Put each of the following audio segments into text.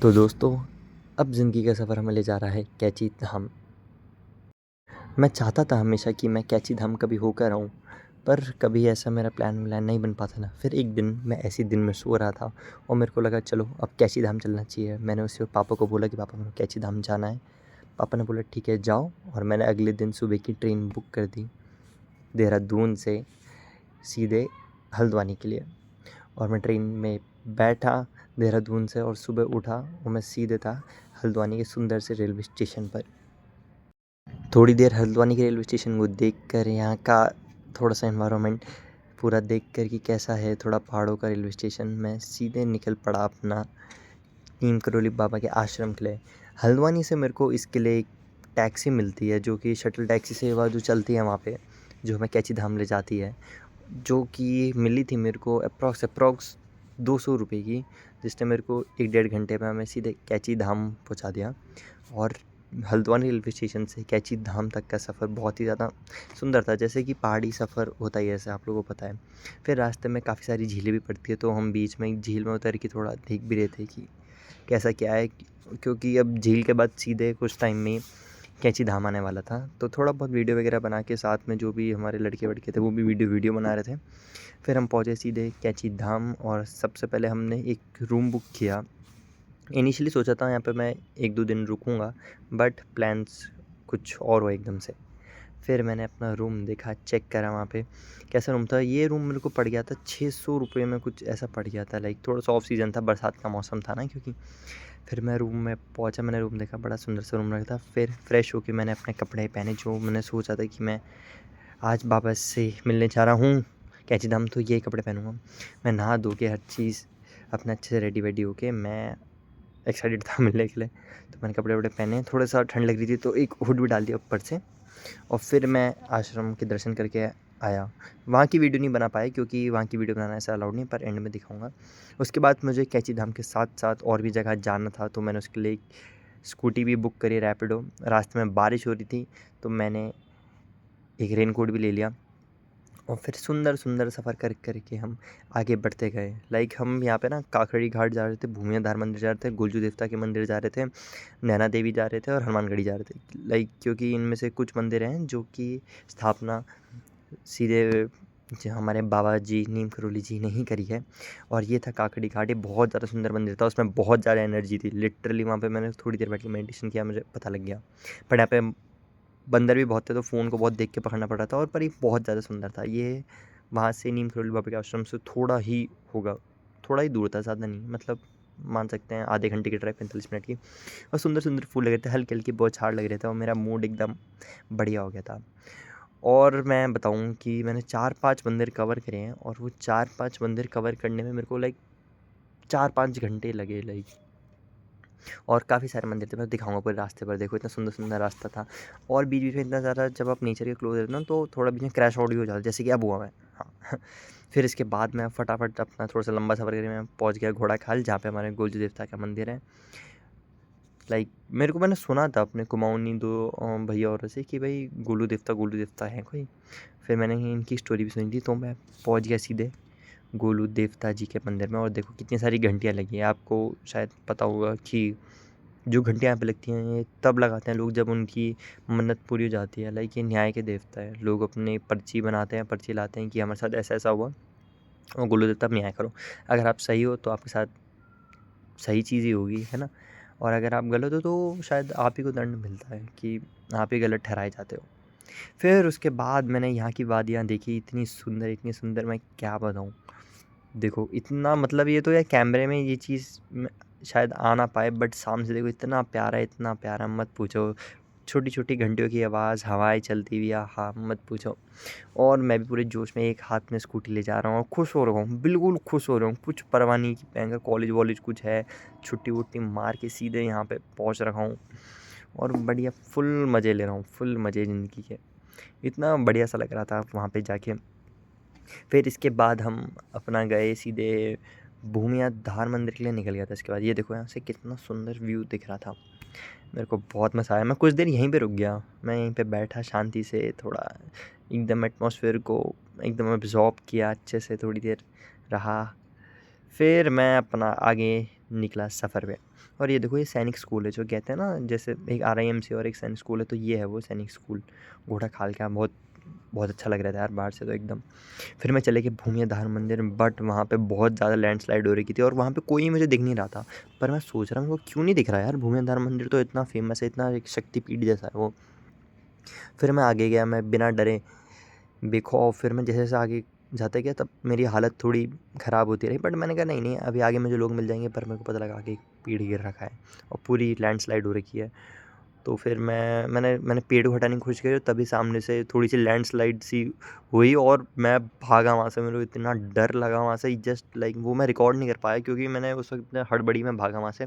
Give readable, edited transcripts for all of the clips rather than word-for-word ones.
तो दोस्तों, अब ज़िंदगी का सफ़र हमें ले जा रहा है कैची धाम। मैं चाहता था हमेशा कि मैं कैची धाम कभी होकर आऊँ, पर कभी ऐसा मेरा प्लान नहीं बन पाता ना। फिर एक दिन मैं ऐसे दिन में सो रहा था और मेरे को लगा चलो अब कैची धाम चलना चाहिए। मैंने उससे पापा को बोला कि पापा मेरे को कैची धाम जाना है। पापा ने बोला ठीक है जाओ, और मैंने अगले दिन सुबह की ट्रेन बुक कर दी देहरादून से सीधे हल्द्वानी के लिए। और मैं ट्रेन में बैठा देहरादून से और सुबह उठा और मैं सीधे था हल्द्वानी के सुंदर से रेलवे स्टेशन पर। थोड़ी देर हल्द्वानी के रेलवे स्टेशन को देखकर, यहाँ का थोड़ा सा एनवायरनमेंट पूरा देखकर कि कैसा है, थोड़ा पहाड़ों का रेलवे स्टेशन, मैं सीधे निकल पड़ा अपना नीम करोली बाबा के आश्रम के लिए। हल्द्वानी से मेरे को इसके लिए एक टैक्सी मिलती है, जो कि शटल टैक्सी सेवा जो चलती है वहाँ पे, जो हमें कैची धाम ले जाती है, जो कि मिली थी मेरे को अप्रॉक्स 200 रुपये की, जिसने मेरे को 1-1.5 घंटे में हमें सीधे कैची धाम पहुँचा दिया। और हल्द्वानी रेलवे स्टेशन से कैची धाम तक का सफ़र बहुत ही ज़्यादा सुंदर था, जैसे कि पहाड़ी सफ़र होता ही है, ऐसे आप लोगों को पता है। फिर रास्ते में काफ़ी सारी झीलें भी पड़ती है, तो हम बीच में एक झील में उतर के थोड़ा देख भी रहे थे कि कैसा क्या है, क्योंकि अब झील के बाद सीधे कुछ टाइम में कैंची धाम आने वाला था। तो थोड़ा बहुत वीडियो वगैरह बना के साथ में जो भी हमारे लड़के वड़के थे वो भी वीडियो बना रहे थे। फिर हम पहुँचे सीधे कैंची धाम, और सबसे पहले हमने एक रूम बुक किया। इनिशियली सोचा था यहाँ पे मैं 1-2 दिन रुकूँगा, बट प्लान्स कुछ और हुआ एकदम से। फिर मैंने अपना रूम देखा, चेक करा वहाँ पे कैसा रूम था। ये रूम मेरे को पड़ गया था 600 रुपये में, कुछ ऐसा पड़ गया था। लाइक थोड़ा सा ऑफ सीज़न था, बरसात का मौसम था ना, क्योंकि फिर मैं रूम में पहुँचा, मैंने रूम देखा, बड़ा सुंदर सा रूम लगा था। फिर फ्रेश होके मैंने अपने कपड़े पहने, जो मैंने सोचा था कि मैं आज बाबा से मिलने जा रहा हूँ कैंची धाम, तो ये कपड़े पहनूँगा। मैं नहा धो के हर चीज़ अपने अच्छे से रेडी वेडी होके मैं एक्साइटेड था मिलने के लिए। तो मैंने कपड़े वपड़े पहने, थोड़ा सा ठंड लग रही थी तो एक हुड भी डाल दिया ऊपर से, और फिर मैं आश्रम के दर्शन करके आया। वहाँ की वीडियो नहीं बना पाया, क्योंकि वहाँ की वीडियो बनाना ऐसा अलाउड नहीं, पर एंड में दिखाऊंगा। उसके बाद मुझे कैंची धाम के साथ साथ और भी जगह जाना था, तो मैंने उसके लिए एक स्कूटी भी बुक करी, रैपिडो। रास्ते में बारिश हो रही थी, तो मैंने एक रेनकोट भी ले लिया, और फिर सुंदर सुंदर सफ़र करके हम आगे बढ़ते गए। लाइक हम यहाँ पे ना काकड़ी घाट जा रहे थे, भूमियाधार मंदिर जा रहे थे, गुलजू देवता के मंदिर जा रहे थे, नैना देवी जा रहे थे, और हनुमानगढ़ी जा रहे थे। लाइक क्योंकि इनमें से कुछ मंदिर हैं जो कि स्थापना सीधे जो हमारे बाबा जी नीम करोली जी ने ही करी है। और ये था काकड़ी घाट, ये बहुत ज़्यादा सुंदर मंदिर था, उसमें बहुत ज़्यादा एनर्जी थी। लिटरली वहाँ पे मैंने थोड़ी देर बैठ के मेडिटेशन किया, मुझे पता लग गया। पर यहाँ पे बंदर भी बहुत थे, तो फ़ोन को बहुत देख के पकड़ना पड़ रहा था। और पर ये बहुत ज़्यादा सुंदर था। ये वहाँ से नीम करोली बाबा के आश्रम से थोड़ा ही होगा, थोड़ा ही दूर था, ज़्यादा नहीं, मतलब मान सकते हैं आधे घंटे की ड्राइव, 45 मिनट की। और सुंदर सुंदर फूल लग रहे थे, हल्के हल्के बौछार लग रहे थे, और मेरा मूड एकदम बढ़िया हो गया था। और मैं बताऊँ कि मैंने 4-5 मंदिर कवर करे हैं, और वो 4-5 मंदिर कवर करने में मेरे को लाइक 4-5 घंटे लगे। लाइक और काफ़ी सारे मंदिर थे, मैं दिखाऊँगा पूरे रास्ते पर। देखो इतना सुंदर सुंदर रास्ता था, और बीच बीच में इतना ज़्यादा जब आप नेचर के क्लोज रहते हो ना, तो थोड़ा बीच में क्रैश ऑडियो हो जाता है, जैसे कि अब हुआ मैं। हाँ फिर इसके बाद मैं फटाफट अपना थोड़ा सा लंबा सफ़र करके मैं पहुँच गया घोड़ाखाल, जहाँ पे हमारे गोलजू देवता का मंदिर है। लाइक मेरे को, मैंने सुना था अपने कुमाऊनी दो भैया और से कि भाई गोलू देवता है कोई। फिर मैंने इनकी स्टोरी भी सुनी थी, तो मैं पहुंच गया सीधे गोलू देवता जी के मंदिर में। और देखो कितनी सारी घंटियां लगी हैं, आपको शायद पता होगा कि जो घंटियां यहाँ पे लगती हैं ये तब लगाते हैं लोग जब उनकी मन्नत पूरी हो जाती है। लाइक ये न्याय के देवता है, लोग अपने पर्ची बनाते हैं, पर्ची लाते हैं कि हमारे साथ ऐसा ऐसा हुआ, और गोलू देवता आप न्याय करो। अगर आप सही हो तो आपके साथ सही चीज़ ही होगी, है ना। और अगर आप गलत हो तो शायद आप ही को दंड मिलता है कि आप ही गलत ठहराए जाते हो। फिर उसके बाद मैंने यहाँ की वादियाँ देखी, इतनी सुंदर, मैं क्या बताऊँ। देखो इतना, मतलब ये तो यार कैमरे में ये चीज़ शायद आ ना पाए, बट सामने से देखो इतना प्यारा मत पूछो। छोटी छोटी घंटियों की आवाज़, हवाएं चलती हुई, आहा मत पूछो। और मैं भी पूरे जोश में एक हाथ में स्कूटी ले जा रहा हूँ, और खुश हो रहा हूँ, बिल्कुल खुश हो रहा हूँ, कुछ परवाह नहीं कि बैंक कॉलेज वॉलेज कुछ है, छुट्टी वुट्टी मार के सीधे यहाँ पे पहुँच रखा हूँ, और बढ़िया फुल मज़े ले रहा हूँ, फुल मज़े ज़िंदगी के। इतना बढ़िया सा लग रहा था वहाँ पे जाके। फिर इसके बाद हम अपना गए सीधे भूमिया धार मंदिर के लिए निकल गया था। इसके बाद ये देखो यहाँ से कितना सुंदर व्यू दिख रहा था, मेरे को बहुत मज़ा आया। मैं कुछ देर यहीं पे रुक गया, मैं यहीं पे बैठा शांति से, थोड़ा एकदम एटमॉस्फेयर को एकदम अब्जॉर्ब किया अच्छे से, थोड़ी देर रहा। फिर मैं अपना आगे निकला सफ़र पे। और ये देखो, ये सैनिक स्कूल है, जो कहते हैं ना, जैसे एक RIMC और एक सैनिक स्कूल है, तो ये है वो सैनिक स्कूल घोड़ा खाल का। बहुत बहुत अच्छा लग रहा था यार बाहर से तो एकदम। फिर मैं चले गए भूमिया दाहन मंदिर, बट वहाँ पे बहुत ज़्यादा लैंडस्लाइड हो रही थी और वहाँ पे कोई मुझे दिख नहीं रहा था। पर मैं सोच रहा हूँ वो क्यों नहीं दिख रहा यार, भूमिया दाहन मंदिर तो इतना फेमस है, इतना एक शक्तिपीठ जैसा है वो। फिर मैं आगे गया, मैं बिना डरे बेखौफ। फिर मैं जैसे जैसे आगे जाते गया तब मेरी हालत थोड़ी ख़राब होती रही, बट मैंने कहा नहीं नहीं, अभी आगे मुझे लोग मिल जाएंगे। पर मेरे को पता लगा कि एक पेड़ गिर रखा है और पूरी लैंडस्लाइड हो रखी है। तो फिर मैंने मैंने पेड़ को हटाने की कोशिश करी, तभी सामने से थोड़ी सी लैंडस्लाइड सी हुई और मैं भागा वहाँ से। मेरे को इतना डर लगा वहाँ से, जस्ट लाइक वो मैं रिकॉर्ड नहीं कर पाया क्योंकि मैंने उस वक्त इतने हड़बड़ी में भागा वहाँ से।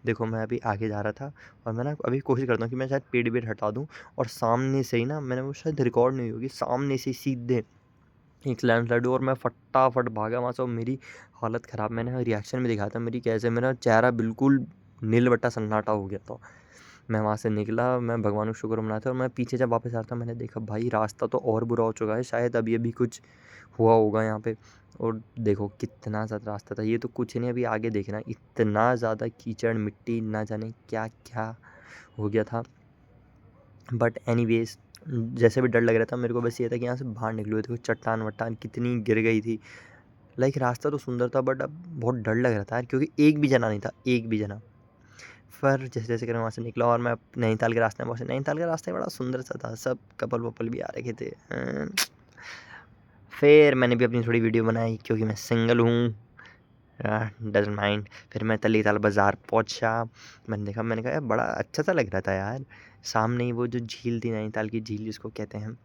देखो, मैं अभी आगे जा रहा था और मैं ना अभी कोशिश करता हूँ कि मैं शायद पेड़ वेड़ हटा दूँ, और सामने से ही ना, मैंने वो शायद रिकॉर्ड नहीं होगी, सामने से सीधे एक लैंडस्लाइड हुआ और मैं फटाफट भागा वहाँ से। और मेरी हालत ख़राब, मैंने रिएक्शन में दिखाया था मेरी कैसे, मेरा चेहरा बिल्कुल नीलबट्टा सन्नाटा हो गया था। मैं वहाँ से निकला, मैं भगवान का शुक्र मनाता और मैं पीछे जब वापस आ रहा था, मैंने देखा भाई रास्ता तो और बुरा हो चुका है, शायद अभी अभी कुछ हुआ होगा यहाँ पे। और देखो कितना ज़्यादा रास्ता था, ये तो कुछ नहीं, अभी आगे देखना इतना ज़्यादा कीचड़ मिट्टी, ना जाने क्या क्या हो गया था। बट एनीवेज, जैसे भी डर लग रहा था मेरे को, बस ये था कि यहाँ से बाहर निकलो। देखो चट्टान वट्टान कितनी गिर गई थी। लाइक रास्ता तो सुंदर था, बट अब बहुत डर लग रहा था यार, क्योंकि एक भी जना नहीं था, एक भी जना। फिर जैसे जैसे कर वहाँ से निकला और मैं नैनीताल के रास्ते में पहुँचा। नैनीताल का रास्ता बड़ा सुंदर सा था, सब कपल वपल भी आ रखे थे। फिर मैंने भी अपनी थोड़ी वीडियो बनाई क्योंकि मैं सिंगल हूँ, डजंट माइंड। फिर मैं तलीताल बाज़ार पहुँचा, मैंने देखा, मैंने कहा यार बड़ा अच्छा सा लग रहा था यार, सामने ही वो जो झील थी, नैनीताल की झील जिसको कहते हैं।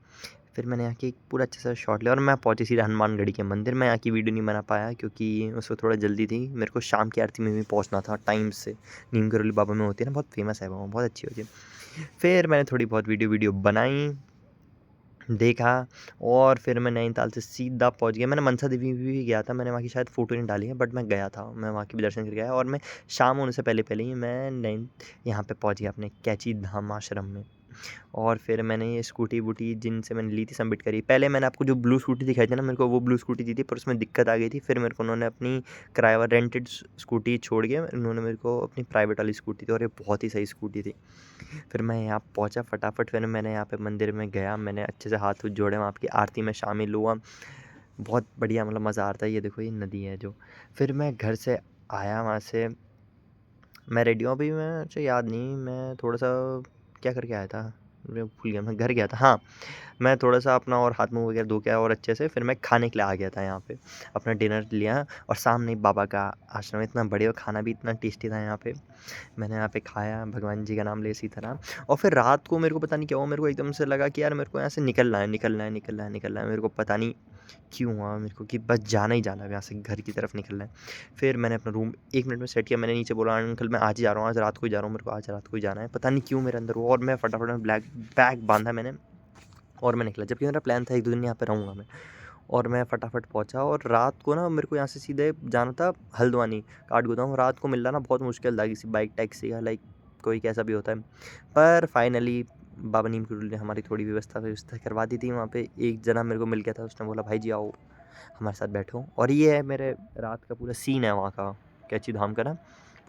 फिर मैंने यहाँ की एक पूरा अच्छा सा शॉट लिया और मैं पहुँची सीधा हनुमानगढ़ी के मंदिर। मैं यहाँ की वीडियो नहीं बना पाया क्योंकि उसको थोड़ा जल्दी थी, मेरे को शाम की आरती में भी पहुँचना था टाइम से। नीम करोली बाबा में होती है ना, बहुत फेमस है वो, बहुत अच्छी होती है। फिर मैंने थोड़ी बहुत वीडियो बनाई, देखा, और फिर मैं नैनीताल से सीधा पहुंच गया। मैंने मनसा देवी भी गया था, मैंने वहाँ की शायद फ़ोटो नहीं डाली है, बट मैं गया था, मैं वहाँ की भी दर्शन करके आया। और मैं शाम होने से पहले पहले ही मैं यहाँ पे पहुँच गया अपने कैची धाम आश्रम में। और फिर मैंने ये स्कूटी वूटी जिनसे मैंने ली थी सबमिट करी। पहले मैंने आपको जो ब्लू स्कूटी दिखाई थी ना, मेरे को वो ब्लू स्कूटी दी थी, पर उसमें दिक्कत आ गई थी। फिर मेरे को उन्होंने अपनी किराए वाला रेंटेड स्कूटी छोड़ के उन्होंने मेरे को अपनी प्राइवेट वाली स्कूटी दी, और ये बहुत ही सही स्कूटी थी। फिर मैं यहाँ पहुँचा फटाफट, फिर मैंने यहाँ पे मंदिर में गया, मैंने अच्छे से हाथ उथ जोड़े, वहाँ की आरती में शामिल हुआ। बहुत बढ़िया, मतलब मज़ा आ रहा था। ये देखो, ये नदी है जो। फिर मैं घर से आया वहाँ से, मैं रेडी हूँ अभी, मैं मुझे याद नहीं, मैं थोड़ा-सा क्या करके आया था? मैं भूल गया, मैं घर गया था। हाँ, मैं थोड़ा-सा अपना और हाथ मुँह वगैरह धो के आया और अच्छे से फिर मैं खाने के लिए आ गया था यहाँ पे। अपना डिनर लिया और सामने ही बाबा का आश्रम है, इतना बढ़िया, खाना भी इतना टेस्टी था यहाँ पे। मैंने यहाँ पे खाया, भगवान जी का नाम लिया सीताराम। और फिर रात को मेरे को पता नहीं क्या हुआ, मेरे को एकदम से लगा कि यार मेरे को यहाँ से निकलना है, निकलना है, निकलना है, निकलना है। मेरे को पता नहीं क्यों हुआ मेरे को कि बस जाना ही जाना है, यहाँ से घर की तरफ निकलना है। फिर मैंने अपना रूम 1 मिनट में सेट किया, मैंने नीचे बोला अंकल मैं आज ही जा रहा हूँ, आज रात को ही जा रहा हूँ, मेरे को आज रात को ही जाना है। पता नहीं क्यों मेरे अंदर हुआ और मैं फटाफट में बैग बाँधा मैंने और मैं निकला। जबकि मेरा प्लान था 1-2 दिन यहाँ पे रहूँगा मैं। और मैं फटाफट पहुँचा और रात को ना मेरे को यहाँ से सीधे जाना था हल्द्वानी, काठगोदाम। रात को मिलना ना बहुत मुश्किल था किसी बाइक टैक्सी या लाइक कोई कैसा भी होता है। पर फाइनली बाबा नीम करोली ने हमारी थोड़ी व्यवस्था करवा दी थी। वहाँ पे एक जना मेरे को मिल गया था, उसने बोला भाई जी आओ हमारे साथ बैठो। और ये है मेरे रात का पूरा सीन है वहाँ का, कैची धाम का ना,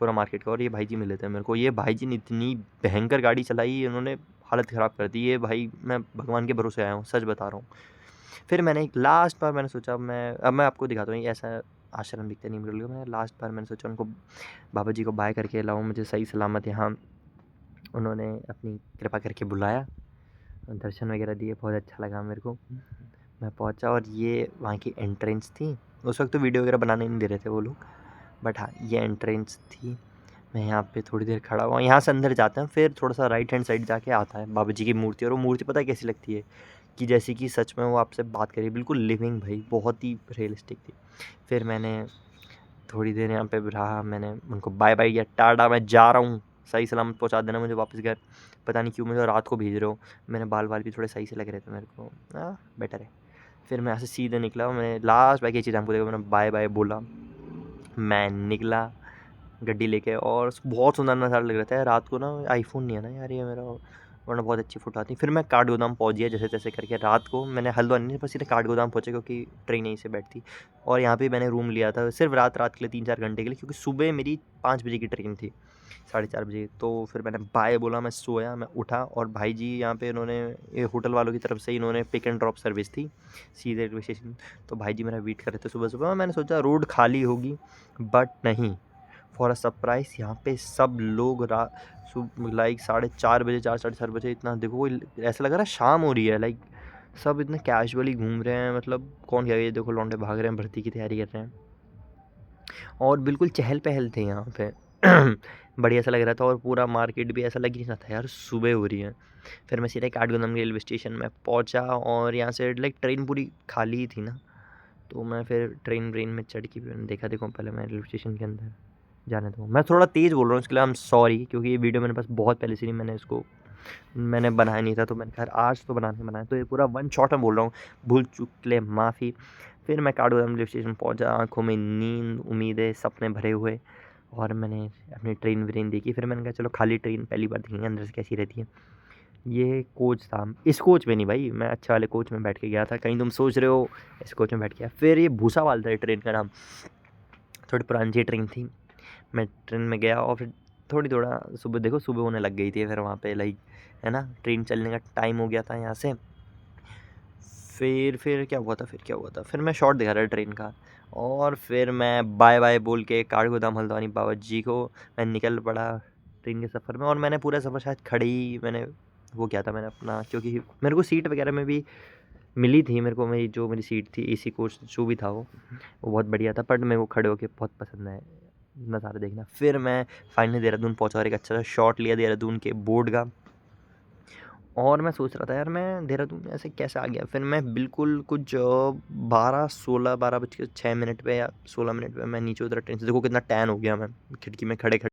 पूरा मार्केट का। और ये भाई जी मिले थे मेरे को। ये भाई जी ने इतनी भयंकर गाड़ी चलाई, उन्होंने हालत ख़राब कर दी। ये भाई, मैं भगवान के भरोसे आया हूँ, सच बता रहा हूँ। फिर मैंने एक लास्ट बार मैंने सोचा, मैं आपको दिखाता हूँ, ये ऐसा आश्रम दिखता है नीम करोली का। मैंने लास्ट बार मैंने सोचा उनको, बाबा जी को बाय करके लाऊं, मुझे सही सलामत यहाँ उन्होंने अपनी कृपा करके बुलाया, दर्शन वगैरह दिए, बहुत अच्छा लगा मेरे को। मैं पहुँचा और ये वहाँ की एंट्रेंस थी। उस वक्त तो वीडियो वगैरह बनाने नहीं दे रहे थे वो लोग, बट हाँ ये एंट्रेंस थी। मैं यहाँ पे थोड़ी देर खड़ा हुआ, यहाँ से अंदर जाते हैं, फिर थोड़ा सा राइट हैंड साइड जाके आता है बाबा जी की मूर्ति। और वो मूर्ति पता है कैसी लगती है, कि जैसे कि सच में वो आपसे बात करे, बिल्कुल लिविंग भाई, बहुत ही रियलिस्टिक थी। फिर मैंने थोड़ी देर यहाँ पे रहा, मैंने उनको बाय बाय किया, टाटा मैं जा रहा हूँ, सही सलामत पहुँचा देना मुझे वापस घर। पता नहीं क्यों मुझे रात को भेज रहे हो। मैंने बाल भी थोड़े सही से लग रहे थे मेरे को, बेटर है। फिर मैं यहाँ से सीधे निकला, मैं लास्ट बाइक ये चीज़ हमको देखा, मैंने बाय बाय बोला, मैं निकला गड्डी लेके। और बहुत सुंदर नज़ारा लग रहा था रात को ना। आईफोन नहीं है ना यार ये मेरा, वरना बहुत अच्छी फ़ोटो आती। फिर मैं काठगोदाम पहुँच गया जैसे तैसे करके। रात को मैंने हल्द्वानी नहीं, बस सीधे काठगोदाम पहुँचा क्योंकि ट्रेन यहीं से बैठती। और यहाँ पे मैंने रूम लिया था सिर्फ रात के लिए 3-4 घंटे के लिए, क्योंकि सुबह मेरी 5 बजे की ट्रेन थी, 4:30 बजे। तो फिर मैंने बाय बोला, मैं सोया, मैं उठा और भाई जी यहाँ पे इन्होंने, ये होटल वालों की तरफ से इन्होंने पिक एंड ड्रॉप सर्विस थी सीधे रेलवे स्टेशन। तो भाई जी मेरा वेट कर रहे थे सुबह-सुबह। मैंने सोचा रोड खाली होगी, बट नहीं, फॉर अ सरप्राइज़ यहाँ पे सब लोग लाइक 4:30 बजे, 4 साढ़े 4 बजे, इतना देखो कोई ऐसा लग रहा है शाम हो रही है। लाइक सब इतने कैजुअली घूम रहे हैं, मतलब कौन क्या, ये देखो लौंडे भाग रहे हैं, भर्ती की तैयारी कर रहे हैं और बिल्कुल चहल-पहल थे यहाँ पे। बढ़िया सा लग रहा था और पूरा मार्केट भी ऐसा लग ही नहीं रहा था यार सुबह हो रही है। फिर मैं सीधे काठगोदाम रेलवे स्टेशन में पहुँचा और यहाँ से लाइक ट्रेन पूरी खाली ही थी ना, तो मैं फिर ट्रेन व्रेन में चढ़ के मैंने देखा पहले मैं रेलवे स्टेशन के अंदर जाने दो। मैं थोड़ा तेज़ बोल रहा हूँ, इसके लिए आई एम सॉरी, क्योंकि ये वीडियो मेरे पास बहुत पहले से नहीं, मैंने बनाया नहीं था, तो मैंने कहा आज तो बनाया, तो ये पूरा वन शॉट में बोल रहा हूँ, भूल चूक के लिए माफ़ी। फिर मैं काठगोदाम रेलवे स्टेशन पहुँचा, आँखों में नींद, उम्मीदें, सपने भरे हुए, और मैंने अपनी ट्रेन व्रेन देखी। फिर मैंने कहा चलो खाली ट्रेन पहली बार देखेंगे अंदर से कैसी रहती है। ये कोच था, इस कोच में नहीं भाई, मैं अच्छे वाले कोच में बैठ के गया था, कहीं तुम सोच रहे हो इस कोच में बैठ गया। फिर ये भूसावाल था ट्रेन का नाम, थोड़ी पुरानी सी ट्रेन थी। मैं ट्रेन में गया और फिर थोड़ा सुबह, देखो सुबह होने लग गई थी, फिर वहाँ पे लाइक है ना, ट्रेन चलने का टाइम हो गया था यहाँ से। फिर क्या हुआ था, फिर मैं शॉट दिखा रहा ट्रेन का, और फिर मैं बाय बाय बोल के काठगोदाम हल्द्वानी बाबा जी को मैं निकल पड़ा ट्रेन के सफ़र में। और मैंने पूरा सफ़र शायद खड़े ही मैंने वो किया था, मैंने अपना, क्योंकि मेरे को सीट वगैरह में भी मिली थी, मेरे को मेरी सीट थी, एसी कोच जो भी था वो बहुत बढ़िया था, बट मेरे को खड़े होके बहुत पसंद है नज़ारा देखना। फिर मैं फाइनली देहरादून पहुंचा और एक अच्छा सा शॉट लिया देहरादून के बोर्ड का। और मैं सोच रहा था यार मैं देहरादून में ऐसे कैसे आ गया। फिर मैं बिल्कुल कुछ 12 बज के 6 मिनट पे या 16 मिनट पे मैं नीचे उतरा ट्रेन से। देखो कितना टैन हो गया मैं खिड़की में खड़े खड़े।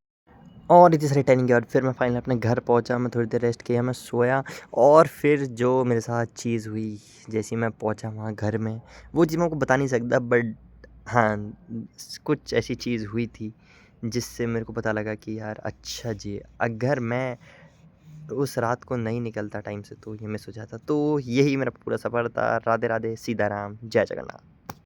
और इतनी सारी टैनिंग के बाद फिर मैं फाइनली अपने घर पहुंचा, मैं थोड़ी देर रेस्ट किया, मैं सोया। और फिर जो मेरे साथ चीज़ हुई, जैसे ही मैं पहुंचा वहाँ घर में, वो चीज़ मैं आपको बता नहीं सकता, बट हाँ, कुछ ऐसी चीज़ हुई थी जिससे मेरे को पता लगा कि यार अच्छा जी, अगर मैं उस रात को नहीं निकलता टाइम से तो ये मिस हो जाता। तो यही मेरा पूरा सफ़र था। राधे राधे, सीताराम, जय जगन्नाथ।